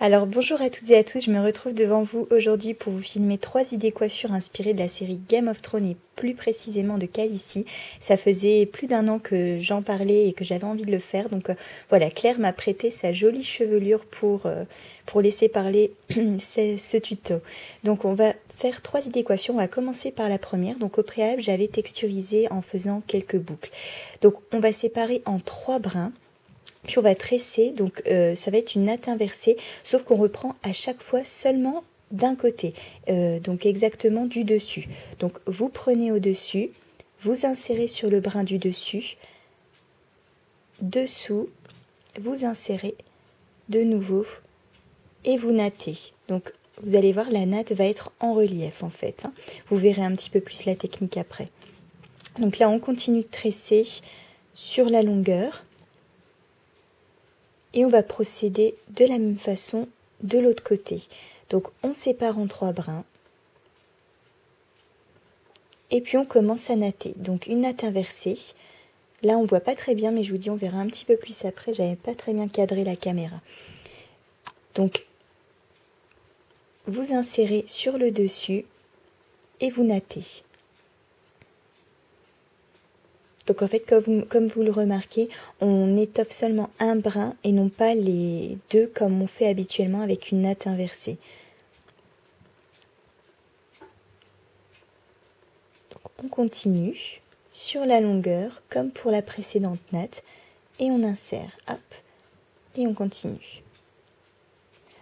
Alors bonjour à toutes et à tous, je me retrouve devant vous aujourd'hui pour vous filmer 3 idées coiffures inspirées de la série Game of Thrones et plus précisément de Khaleesi. Ça faisait plus d'1 an que j'en parlais et que j'avais envie de le faire, donc voilà, Claire m'a prêté sa jolie chevelure pour laisser parler ce tuto. Donc on va faire 3 idées coiffures, on va commencer par la première. Donc au préalable j'avais texturisé en faisant quelques boucles. Donc on va séparer en 3 brins. Puis on va tresser, donc ça va être une natte inversée, sauf qu'on reprend à chaque fois seulement d'un côté, donc exactement du dessus. Donc vous prenez au-dessus, vous insérez sur le brin du dessus, dessous, vous insérez de nouveau et vous nattez. Donc vous allez voir, la natte va être en relief en fait. Vous verrez un petit peu plus la technique après. Donc là on continue de tresser sur la longueur. Et on va procéder de la même façon de l'autre côté. Donc on sépare en 3 brins. Et puis on commence à natter. Donc une natte inversée. Là on ne voit pas très bien, mais je vous dis on verra un petit peu plus après. J'avais pas très bien cadré la caméra. Donc vous insérez sur le dessus et vous nattez. Donc en fait, comme vous le remarquez, on étoffe seulement un brin et non pas les deux comme on fait habituellement avec une natte inversée. Donc on continue sur la longueur comme pour la précédente natte et on insère, hop, et on continue.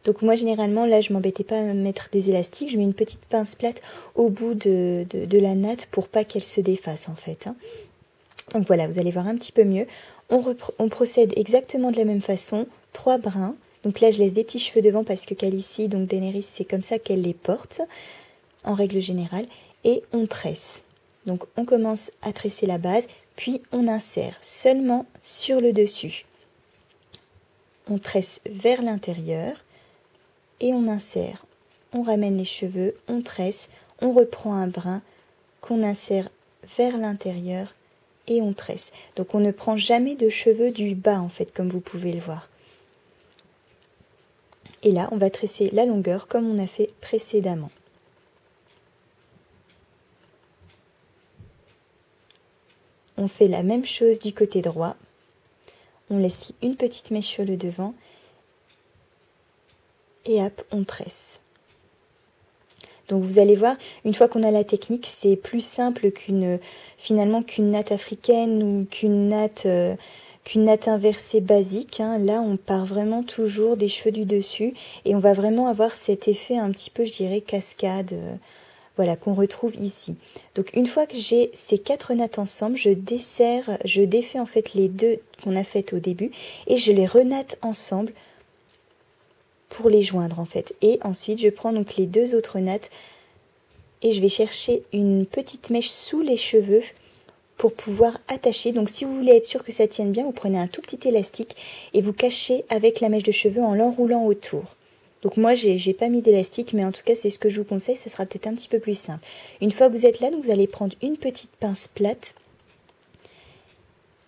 Donc moi généralement là je m'embêtais pas à mettre des élastiques, je mets une petite pince plate au bout de la natte pour pas qu'elle se défasse en fait. Donc voilà, vous allez voir un petit peu mieux. On procède exactement de la même façon, 3 brins. Donc là je laisse des petits cheveux devant parce que Khaleesi, donc Daenerys, c'est comme ça qu'elle les porte en règle générale. Et on tresse. Donc on commence à tresser la base, puis on insère seulement sur le dessus. On tresse vers l'intérieur et on insère. On ramène les cheveux, on tresse, on reprend un brin qu'on insère vers l'intérieur et on tresse. Donc on ne prend jamais de cheveux du bas en fait, comme vous pouvez le voir. Et là, on va tresser la longueur comme on a fait précédemment. On fait la même chose du côté droit. On laisse une petite mèche sur le devant. Et hop, on tresse. Donc vous allez voir, une fois qu'on a la technique, c'est plus simple finalement qu'une natte africaine ou qu'une natte inversée basique. Là, on part vraiment toujours des cheveux du dessus et on va vraiment avoir cet effet un petit peu, je dirais, cascade. Voilà, qu'on retrouve ici. Donc une fois que j'ai ces 4 nattes ensemble, je défais en fait les 2 qu'on a faites au début et je les renatte ensemble pour les joindre en fait. Et ensuite je prends donc les 2 autres nattes et je vais chercher une petite mèche sous les cheveux pour pouvoir attacher. Donc si vous voulez être sûr que ça tienne bien, vous prenez un tout petit élastique et vous cachez avec la mèche de cheveux en l'enroulant autour. Donc moi, j'ai pas mis d'élastique, mais en tout cas, c'est ce que je vous conseille, ça sera peut-être un petit peu plus simple. Une fois que vous êtes là, donc vous allez prendre une petite pince plate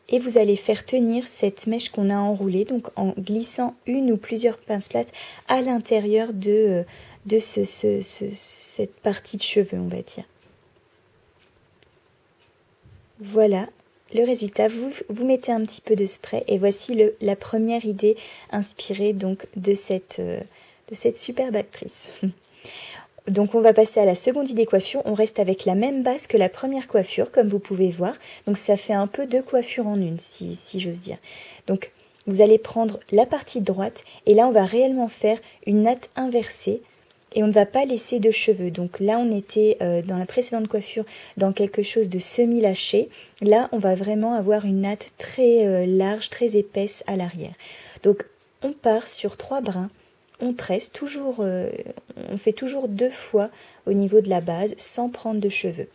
et vous allez faire tenir cette mèche qu'on a enroulée, donc en glissant une ou plusieurs pinces plates à l'intérieur de cette partie de cheveux, on va dire. Voilà le résultat. Vous mettez un petit peu de spray et voici la première idée inspirée donc de cette superbe actrice. Donc on va passer à la seconde idée coiffure. On reste avec la même base que la première coiffure, comme vous pouvez voir. Donc ça fait un peu 2 coiffures en une, si j'ose dire. Donc vous allez prendre la partie droite et là on va réellement faire une natte inversée. Et on ne va pas laisser de cheveux. Donc là, on était dans la précédente coiffure dans quelque chose de semi-lâché. Là, on va vraiment avoir une natte très large, très épaisse à l'arrière. Donc, on part sur 3 brins. On tresse toujours, on fait toujours 2 fois au niveau de la base sans prendre de cheveux.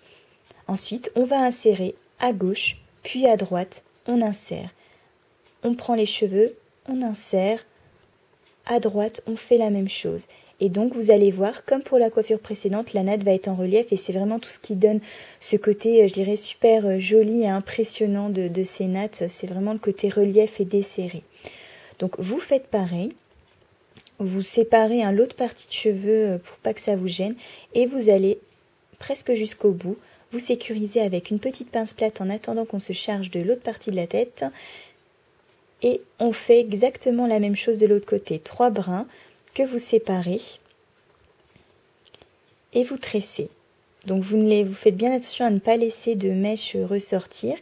Ensuite, on va insérer à gauche, puis à droite, on insère. On prend les cheveux, on insère. À droite, on fait la même chose. Et donc, vous allez voir, comme pour la coiffure précédente, la natte va être en relief et c'est vraiment tout ce qui donne ce côté, je dirais, super joli et impressionnant de ces nattes. C'est vraiment le côté relief et desserré. Donc, vous faites pareil. vous séparez l'autre partie de cheveux pour pas que ça vous gêne et vous allez presque jusqu'au bout. Vous sécurisez avec une petite pince plate en attendant qu'on se charge de l'autre partie de la tête. Et on fait exactement la même chose de l'autre côté. 3 brins que vous séparez et vous tressez. Donc vous faites bien attention à ne pas laisser de mèches ressortir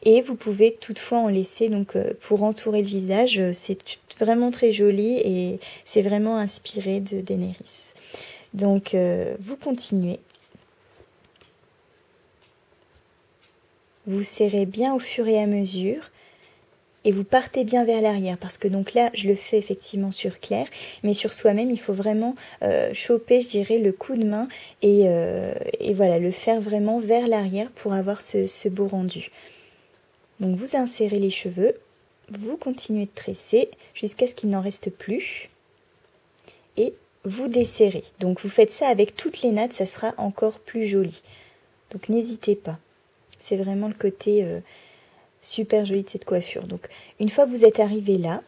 et vous pouvez toutefois en laisser donc pour entourer le visage. C'est vraiment très joli et c'est vraiment inspiré de Daenerys. Donc vous continuez. Vous serrez bien au fur et à mesure. Et vous partez bien vers l'arrière parce que donc là je le fais effectivement sur Claire, mais sur soi-même il faut vraiment choper je dirais le coup de main et voilà le faire vraiment vers l'arrière pour avoir ce beau rendu. Donc vous insérez les cheveux, vous continuez de tresser jusqu'à ce qu'il n'en reste plus et vous desserrez. Donc vous faites ça avec toutes les nattes, ça sera encore plus joli. Donc n'hésitez pas, c'est vraiment le côté... super jolie de cette coiffure. Donc une fois que vous êtes arrivé là,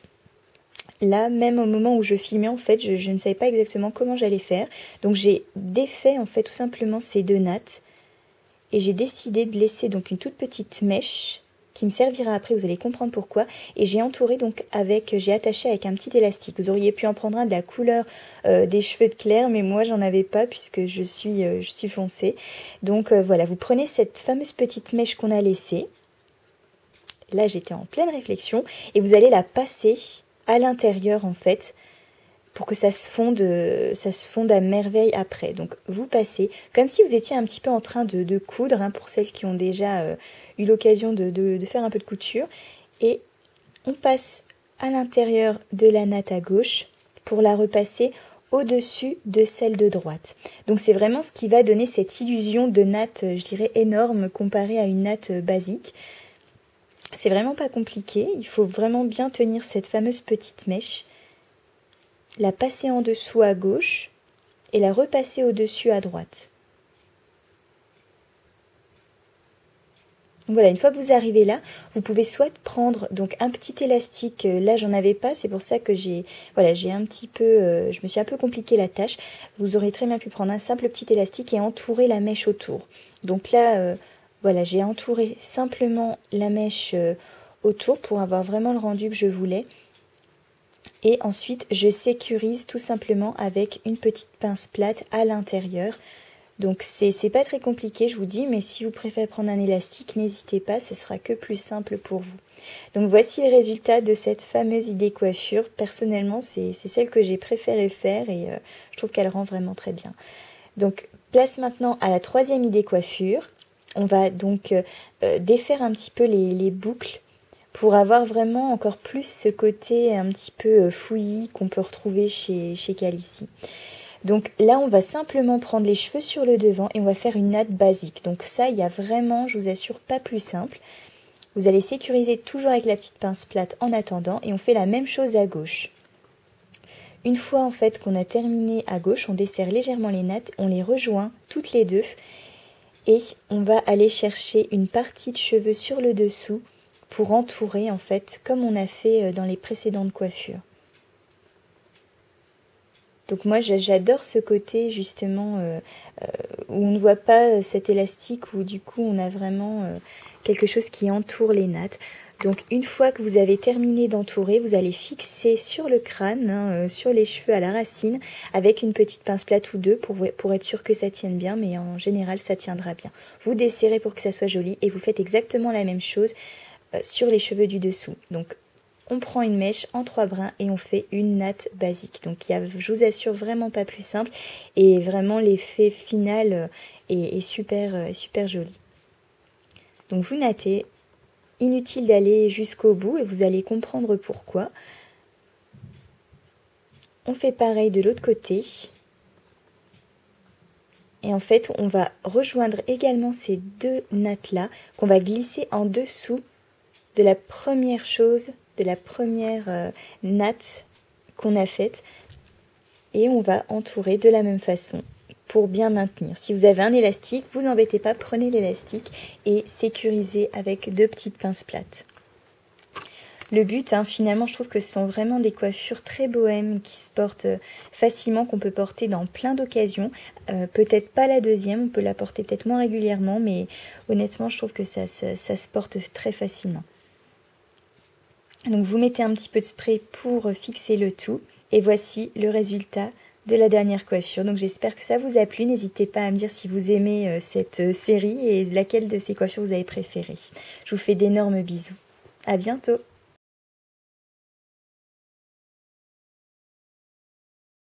même au moment où je filmais en fait, je ne savais pas exactement comment j'allais faire. Donc j'ai défait en fait tout simplement ces 2 nattes et j'ai décidé de laisser donc une toute petite mèche qui me servira après, vous allez comprendre pourquoi. Et j'ai entouré donc j'ai attaché avec un petit élastique. Vous auriez pu en prendre un de la couleur des cheveux de Claire, mais moi j'en avais pas puisque je suis foncée. Donc voilà, vous prenez cette fameuse petite mèche qu'on a laissée. Là, j'étais en pleine réflexion et vous allez la passer à l'intérieur en fait pour que ça se fonde à merveille après. Donc vous passez comme si vous étiez un petit peu en train de coudre pour celles qui ont déjà eu l'occasion de faire un peu de couture. Et on passe à l'intérieur de la natte à gauche pour la repasser au-dessus de celle de droite. Donc c'est vraiment ce qui va donner cette illusion de natte, je dirais, énorme comparée à une natte basique. C'est vraiment pas compliqué, il faut vraiment bien tenir cette fameuse petite mèche, la passer en dessous à gauche et la repasser au-dessus à droite. Donc voilà, une fois que vous arrivez là, vous pouvez soit prendre donc un petit élastique, là j'en avais pas, c'est pour ça que j'ai un petit peu, je me suis un peu compliqué la tâche. Vous aurez très bien pu prendre un simple petit élastique et entourer la mèche autour. Donc là, voilà, j'ai entouré simplement la mèche autour pour avoir vraiment le rendu que je voulais. Et ensuite, je sécurise tout simplement avec une petite pince plate à l'intérieur. Donc c'est pas très compliqué, je vous dis, mais si vous préférez prendre un élastique, n'hésitez pas, ce sera que plus simple pour vous. Donc voici le résultat de cette fameuse idée coiffure. Personnellement, c'est celle que j'ai préféré faire et je trouve qu'elle rend vraiment très bien. Donc place maintenant à la 3e idée coiffure. On va donc défaire un petit peu les boucles pour avoir vraiment encore plus ce côté un petit peu fouillis qu'on peut retrouver chez Calici. Donc là, on va simplement prendre les cheveux sur le devant et on va faire une natte basique. Donc ça, il y a vraiment, je vous assure, pas plus simple. Vous allez sécuriser toujours avec la petite pince plate en attendant et on fait la même chose à gauche. Une fois en fait qu'on a terminé à gauche, on desserre légèrement les nattes, on les rejoint toutes les deux. Et on va aller chercher une partie de cheveux sur le dessous pour entourer en fait comme on a fait dans les précédentes coiffures. Donc moi j'adore ce côté justement où on ne voit pas cet élastique, où du coup on a vraiment quelque chose qui entoure les nattes. Donc une fois que vous avez terminé d'entourer, vous allez fixer sur le crâne, sur les cheveux à la racine, avec une petite pince plate ou deux pour être sûr que ça tienne bien, mais en général ça tiendra bien. Vous desserrez pour que ça soit joli et vous faites exactement la même chose sur les cheveux du dessous. Donc on prend une mèche en 3 brins et on fait une natte basique. Donc je vous assure, vraiment pas plus simple et vraiment l'effet final est super joli. Donc vous nattez. Inutile d'aller jusqu'au bout et vous allez comprendre pourquoi. On fait pareil de l'autre côté. Et en fait, on va rejoindre également ces 2 nattes-là qu'on va glisser en dessous de la première natte qu'on a faite. Et on va entourer de la même façon pour bien maintenir. Si vous avez un élastique, vous embêtez pas, prenez l'élastique et sécurisez avec 2 petites pinces plates. le but, hein, finalement, je trouve que ce sont vraiment des coiffures très bohèmes qui se portent facilement, qu'on peut porter dans plein d'occasions. Peut-être pas la deuxième, on peut la porter peut-être moins régulièrement, mais honnêtement, je trouve que ça se porte très facilement. Donc vous mettez un petit peu de spray pour fixer le tout, et voici le résultat de la dernière coiffure. Donc j'espère que ça vous a plu. N'hésitez pas à me dire si vous aimez cette série et laquelle de ces coiffures vous avez préférée. Je vous fais d'énormes bisous. À bientôt.